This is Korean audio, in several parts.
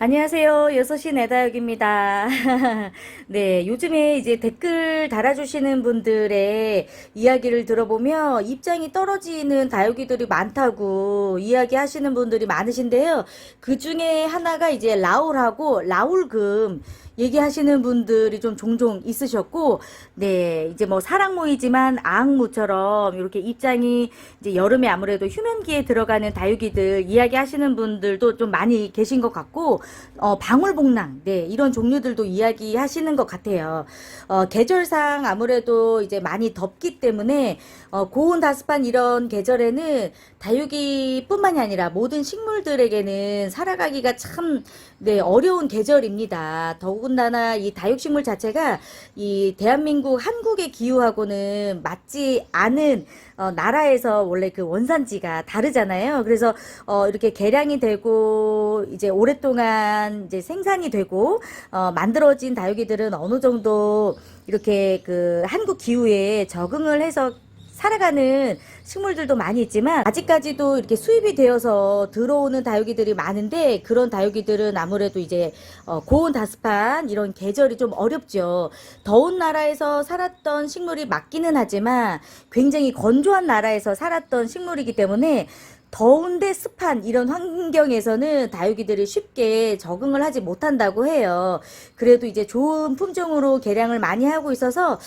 안녕하세요. 6시 내다육입니다. 네, 요즘에 이제 댓글 달아주시는 분들의 이야기를 들어보면 입장이 떨어지는 다육이들이 많다고 이야기하시는 분들이 많으신데요. 그 중에 하나가 이제 라울하고 라울금 얘기하시는 분들이 좀 종종 있으셨고, 네, 이제 뭐 사랑모이지만 아악무처럼 이렇게 입장이 이제 여름에 아무래도 휴면기에 들어가는 다육이들 이야기하시는 분들도 좀 많이 계신 것 같고, 방울복랑, 네, 이런 종류들도 이야기하시는 것 같아요. 계절상 아무래도 이제 많이 덥기 때문에, 고온 다습한 이런 계절에는 다육이뿐만이 아니라 모든 식물들에게는 살아가기가 참, 네, 어려운 계절입니다. 더군다나 이 다육식물 자체가 이 대한민국 한국의 기후하고는 맞지 않은 나라에서 원래 그 원산지가 다르잖아요. 그래서 이렇게 개량이 되고 이제 오랫동안 이제 생산이 되고 만들어진 다육이들은 어느 정도 이렇게 그 한국 기후에 적응을 해서 살아가는 식물들도 많이 있지만 아직까지도 이렇게 수입이 되어서 들어오는 다육이들이 많은데, 그런 다육이들은 아무래도 이제 고온 다습한 이런 계절이 좀 어렵죠. 더운 나라에서 살았던 식물이 맞기는 하지만 굉장히 건조한 나라에서 살았던 식물이기 때문에 더운데 습한 이런 환경에서는 다육이들이 쉽게 적응을 하지 못한다고 해요. 그래도 이제 좋은 품종으로 개량을 많이 하고 있어서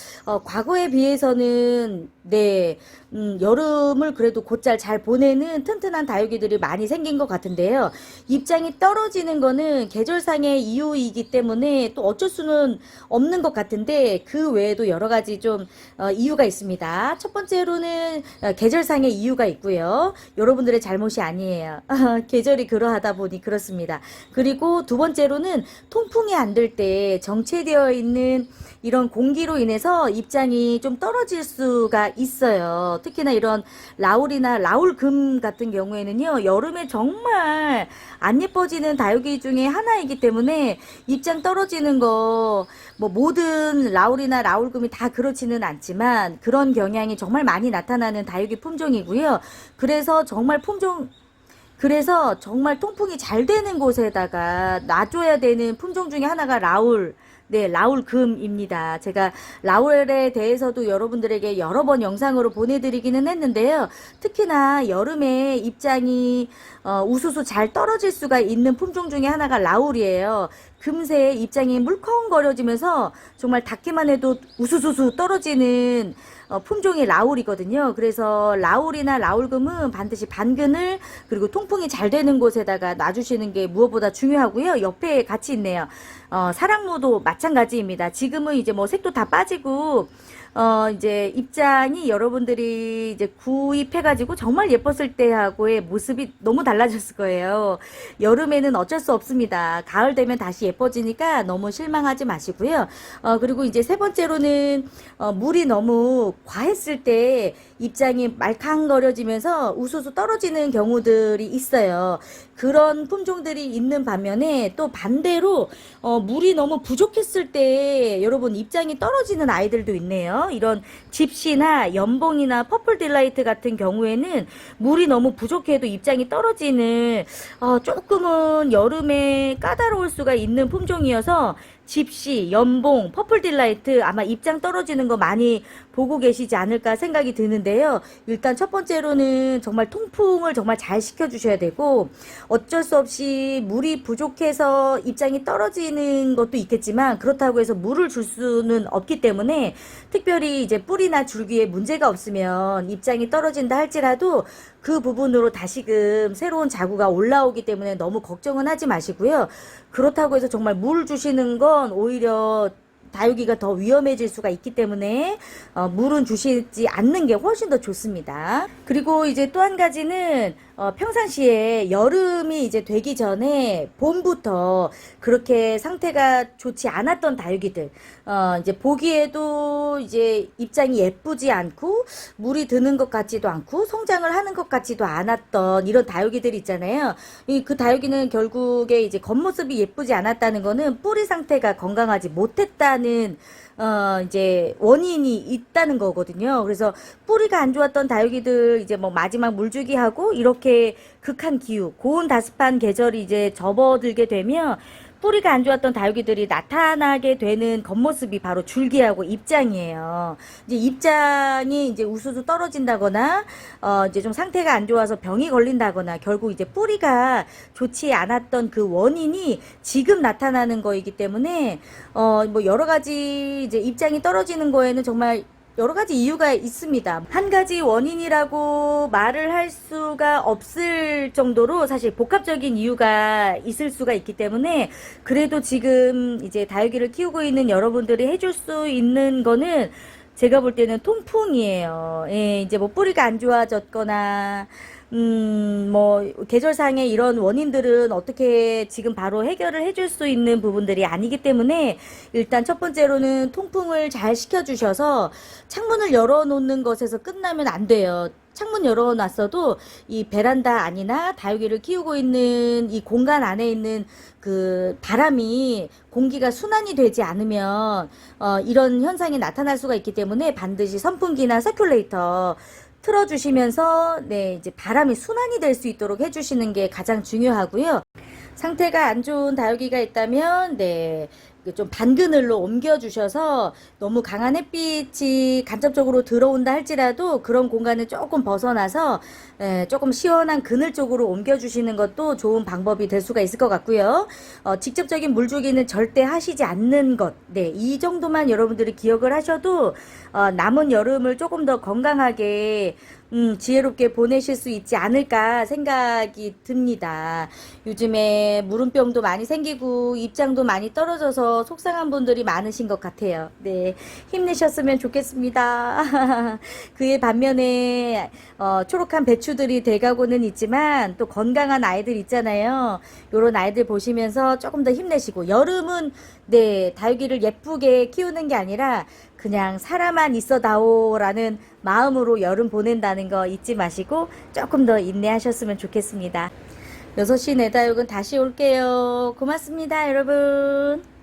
과거에 비해서는 네, 여름을 그래도 곧잘 잘 보내는 튼튼한 다육이들이 많이 생긴 것 같은데요. 입장이 떨어지는 거는 계절상의 이유이기 때문에 또 어쩔 수는 없는 것 같은데, 그 외에도 여러 가지 좀 이유가 있습니다. 첫 번째로는 계절상의 이유가 있고요. 여러분들의 잘못이 아니에요. 계절이 그러하다 보니 그렇습니다. 그리고 두 번째로는 통풍이 안 될 때 정체되어 있는 이런 공기로 인해서 입장이 좀 떨어질 수가 있어요. 특히나 이런 라울이나 라울금 같은 경우에는요, 여름에 정말 안 예뻐지는 다육이 중에 하나이기 때문에 입장 떨어지는 거, 뭐 모든 라울이나 라울금이 다 그렇지는 않지만 그런 경향이 정말 많이 나타나는 다육이 품종이고요. 그래서 정말 통풍이 잘 되는 곳에다가 놔줘야 되는 품종 중에 하나가 라울, 네, 라울금입니다. 제가 라울에 대해서도 여러분들에게 여러 번 영상으로 보내드리기는 했는데요. 특히나 여름에 입장이 우수수 잘 떨어질 수가 있는 품종 중에 하나가 라울이에요. 금세 입장이 물컹거려지면서 정말 닿기만 해도 우수수수 떨어지는 품종이 라울이거든요. 그래서 라울이나 라울금은 반드시 반그늘 그리고 통풍이 잘 되는 곳에다가 놔주시는 게 무엇보다 중요하고요. 옆에 같이 있네요. 사랑무도 마찬가지입니다. 지금은 이제 뭐 색도 다 빠지고 이제 입장이 여러분들이 이제 구입해가지고 정말 예뻤을 때하고의 모습이 너무 달라졌을 거예요. 여름에는 어쩔 수 없습니다. 가을 되면 다시 예뻐지니까 너무 실망하지 마시고요. 그리고 이제 세 번째로는 물이 너무 과했을 때 입장이 말캉거려지면서 우수수 떨어지는 경우들이 있어요. 그런 품종들이 있는 반면에 또 반대로 물이 너무 부족했을 때 여러분 입장이 떨어지는 아이들도 있네요. 이런 집시나 연봉이나 퍼플 딜라이트 같은 경우에는 물이 너무 부족해도 입장이 떨어지는 조금은 여름에 까다로울 수가 있는 품종이어서 집시, 연봉, 퍼플 딜라이트 아마 입장 떨어지는 거 많이 보고 계시지 않을까 생각이 드는데요. 일단 첫 번째로는 정말 통풍을 정말 잘 시켜주셔야 되고, 어쩔 수 없이 물이 부족해서 입장이 떨어지는 것도 있겠지만 그렇다고 해서 물을 줄 수는 없기 때문에 특별히 이제 뿌리나 줄기에 문제가 없으면 입장이 떨어진다 할지라도 그 부분으로 다시금 새로운 자구가 올라오기 때문에 너무 걱정은 하지 마시고요. 그렇다고 해서 정말 물 주시는 건 오히려 다육이가 더 위험해질 수가 있기 때문에 물은 주시지 않는 게 훨씬 더 좋습니다. 그리고 이제 또 한 가지는 평상시에 여름이 이제 되기 전에 봄부터 그렇게 상태가 좋지 않았던 다육이들, 이제 보기에도 이제 입장이 예쁘지 않고 물이 드는 것 같지도 않고 성장을 하는 것 같지도 않았던 이런 다육이들 있잖아요. 그 다육이는 결국에 이제 겉모습이 예쁘지 않았다는 거는 뿌리 상태가 건강하지 못했다는 이제 원인이 있다는 거거든요. 그래서 뿌리가 안 좋았던 다육이들 이제 뭐 마지막 물주기 하고 이렇게 극한 기후, 고온 다습한 계절이 이제 접어들게 되면 뿌리가 안 좋았던 다육이들이 나타나게 되는 겉모습이 바로 줄기하고 입장이에요. 이제 입장이 이제 우수수 떨어진다거나, 이제 좀 상태가 안 좋아서 병이 걸린다거나, 결국 이제 뿌리가 좋지 않았던 그 원인이 지금 나타나는 거이기 때문에, 뭐 여러 가지 이제 입장이 떨어지는 거에는 정말 여러 가지 이유가 있습니다. 한 가지 원인이라고 말을 할 수가 없을 정도로 사실 복합적인 이유가 있을 수가 있기 때문에 그래도 지금 이제 다육이를 키우고 있는 여러분들이 해줄 수 있는 거는 제가 볼 때는 통풍이에요. 예, 이제 뭐 뿌리가 안 좋아졌거나 뭐, 계절상의 이런 원인들은 어떻게 지금 바로 해결을 해줄 수 있는 부분들이 아니기 때문에 일단 첫 번째로는 통풍을 잘 시켜주셔서 창문을 열어놓는 것에서 끝나면 안 돼요. 창문 열어놨어도 이 베란다 안이나 다육이를 키우고 있는 이 공간 안에 있는 그 바람이 공기가 순환이 되지 않으면 이런 현상이 나타날 수가 있기 때문에 반드시 선풍기나 서큘레이터 틀어주시면서 네 이제 바람이 순환이 될 수 있도록 해주시는 게 가장 중요하고요. 상태가 안 좋은 다육이가 있다면 네 좀 반그늘로 옮겨 주셔서 너무 강한 햇빛이 간접적으로 들어온다 할지라도 그런 공간을 조금 벗어나서 조금 시원한 그늘 쪽으로 옮겨 주시는 것도 좋은 방법이 될 수가 있을 것 같고요. 직접적인 물주기는 절대 하시지 않는 것. 네, 이 정도만 여러분들이 기억을 하셔도 남은 여름을 조금 더 건강하게 지혜롭게 보내실 수 있지 않을까 생각이 듭니다. 요즘에 물음병도 많이 생기고 입장도 많이 떨어져서 속상한 분들이 많으신 것 같아요. 네, 힘내셨으면 좋겠습니다. 그에 반면에 초록한 배추들이 돼가고는 있지만 또 건강한 아이들 있잖아요. 요런 아이들 보시면서 조금 더 힘내시고 여름은 네, 다육이를 예쁘게 키우는 게 아니라 그냥 살아만 있어다오라는 마음으로 여름 보낸다는 거 잊지 마시고 조금 더 인내하셨으면 좋겠습니다. 6시 내 다육은 다시 올게요. 고맙습니다, 여러분.